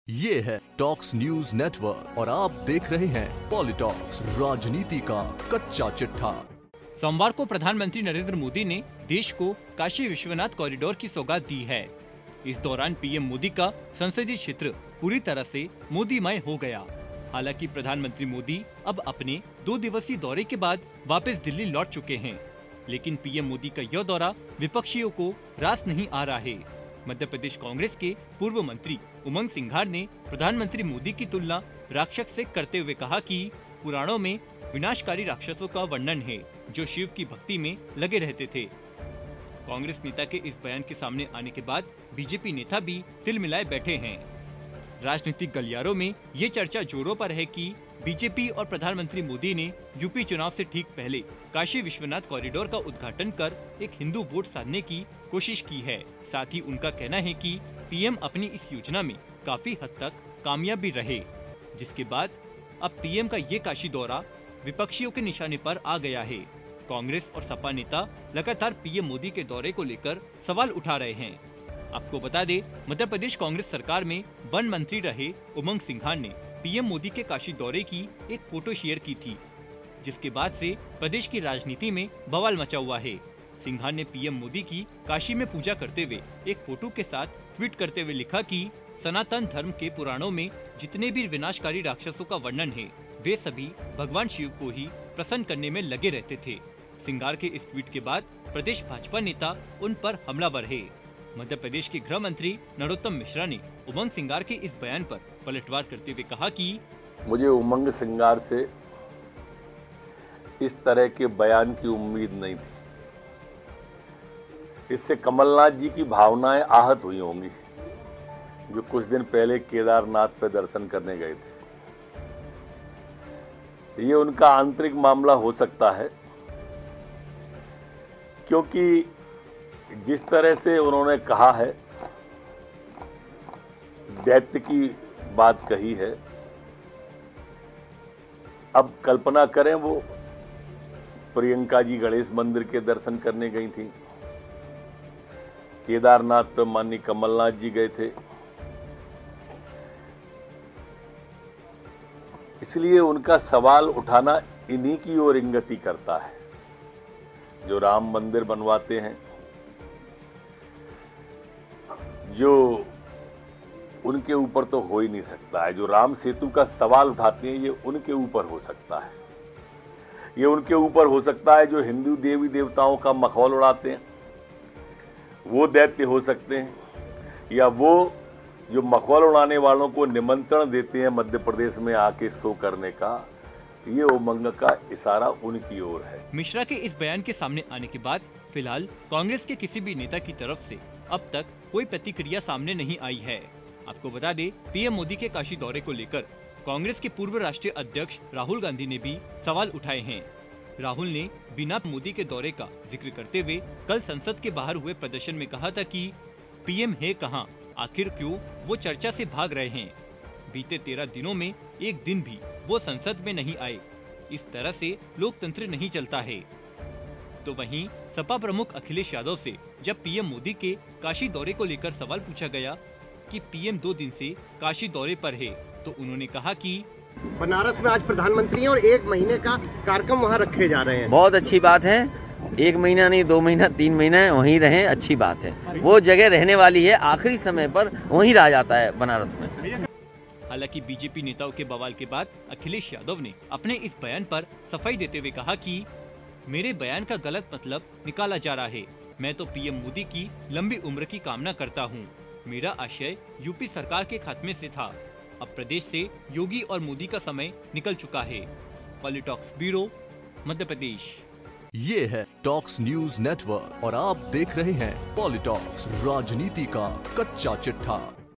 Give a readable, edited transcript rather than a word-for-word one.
ये है talks news network और आप देख रहे हैं पॉलिटॉक्स, राजनीति का कच्चा चिट्ठा। सोमवार को प्रधानमंत्री नरेंद्र मोदी ने देश को काशी विश्वनाथ कॉरिडोर की सौगात दी है। इस दौरान पीएम मोदी का संसदीय क्षेत्र पूरी तरह से मोदीमय हो गया। हालांकि प्रधानमंत्री मोदी अब अपने 2 दिवसीय दौरे के बाद वापस दिल्ली लौट चुके हैं, लेकिन पीएम मोदी का यह दौरा विपक्षियों को रास नहीं आ रहा है। मध्य प्रदेश कांग्रेस के पूर्व मंत्री उमंग सिंघार ने प्रधानमंत्री मोदी की तुलना राक्षस से करते हुए कहा कि पुराणों में विनाशकारी राक्षसों का वर्णन है जो शिव की भक्ति में लगे रहते थे। कांग्रेस नेता के इस बयान के सामने आने के बाद बीजेपी नेता भी तिलमिलाए बैठे हैं। राजनीतिक गलियारों में ये चर्चा जोरों पर है कि बीजेपी और प्रधानमंत्री मोदी ने यूपी चुनाव से ठीक पहले काशी विश्वनाथ कॉरिडोर का उद्घाटन कर एक हिंदू वोट साधने की कोशिश की है। साथ ही उनका कहना है कि पीएम अपनी इस योजना में काफी हद तक कामयाब भी रहे, जिसके बाद अब पीएम का ये काशी दौरा विपक्षियों के निशाने पर आ गया है। कांग्रेस और सपा नेता लगातार पीएम मोदी के दौरे को लेकर सवाल उठा रहे हैं। आपको बता दें, मध्य प्रदेश कांग्रेस सरकार में वन मंत्री रहे उमंग सिंघार ने पीएम मोदी के काशी दौरे की एक फोटो शेयर की थी, जिसके बाद से प्रदेश की राजनीति में बवाल मचा हुआ है। सिंघार ने पीएम मोदी की काशी में पूजा करते हुए एक फोटो के साथ ट्वीट करते हुए लिखा कि सनातन धर्म के पुराणों में जितने भी विनाशकारी राक्षसों का वर्णन है, वे सभी भगवान शिव को ही प्रसन्न करने में लगे रहते थे। सिंघार के इस ट्वीट के बाद प्रदेश भाजपा नेता उन पर हमलावर है। मध्य प्रदेश के गृह मंत्री नरोत्तम मिश्रा ने उमंग सिंघार के इस बयान पर पलटवार करते हुए कहा कि मुझे उमंग सिंघार से इस तरह के बयान की उम्मीद नहीं थी। इससे कमलनाथ जी की भावनाएं आहत हुई होंगी, जो कुछ दिन पहले केदारनाथ पे दर्शन करने गए थे। ये उनका आंतरिक मामला हो सकता है, क्योंकि जिस तरह से उन्होंने कहा है, दैत्य की बात कही है, अब कल्पना करें वो प्रियंका जी गणेश मंदिर के दर्शन करने गई थी, केदारनाथ पर माननीय कमलनाथ जी गए थे। इसलिए उनका सवाल उठाना इन्हीं की ओर इंगित करता है, जो राम मंदिर बनवाते हैं, जो उनके ऊपर तो हो ही नहीं सकता है। जो राम सेतु का सवाल उठाते हैं, ये उनके ऊपर हो सकता है। ये उनके ऊपर हो सकता है जो हिंदू देवी देवताओं का मखौल उड़ाते हैं, वो दैत्य हो सकते हैं, या वो जो मखौल उड़ाने वालों को निमंत्रण देते हैं मध्य प्रदेश में आके शो करने का। ये उमंग का इशारा उनकी ओर है। मिश्रा के इस बयान के सामने आने के बाद फिलहाल कांग्रेस के किसी भी नेता की तरफ से अब तक कोई प्रतिक्रिया सामने नहीं आई है। आपको बता दें, पीएम मोदी के काशी दौरे को लेकर कांग्रेस के पूर्व राष्ट्रीय अध्यक्ष राहुल गांधी ने भी सवाल उठाए हैं। राहुल ने बिना मोदी के दौरे का जिक्र करते हुए कल संसद के बाहर हुए प्रदर्शन में कहा था कि पीएम है कहां, आखिर क्यों वो चर्चा से भाग रहे हैं। बीते 13 दिनों में एक दिन भी वो संसद में नहीं आए। इस तरह से लोकतंत्र नहीं चलता है। तो वहीं सपा प्रमुख अखिलेश यादव से जब पीएम मोदी के काशी दौरे को लेकर सवाल पूछा गया कि पीएम 2 दिन से काशी दौरे पर है, तो उन्होंने कहा कि बनारस में आज प्रधानमंत्री और 1 महीने का कार्यक्रम वहाँ रखे जा रहे हैं। बहुत अच्छी बात है। 1 महीना नहीं, 2 महीना, 3 महीना वहीं रहें, अच्छी बात है। वो जगह रहने वाली है, आखिरी समय पर वहीं रहा जाता है बनारस में। हालांकि बीजेपी नेताओं के बवाल के बाद अखिलेश यादव ने अपने इस बयान पर सफाई देते हुए कहा कि मेरे बयान का गलत मतलब निकाला जा रहा है। मैं तो पीएम मोदी की लंबी उम्र की कामना करता हूँ। मेरा आशय यूपी सरकार के खात्मे से था। अब प्रदेश से योगी और मोदी का समय निकल चुका है। पॉलिटॉक्स ब्यूरो, मध्य प्रदेश। ये है टॉक्स न्यूज नेटवर्क और आप देख रहे हैं पॉलिटॉक्स, राजनीति का कच्चा चिट्ठा।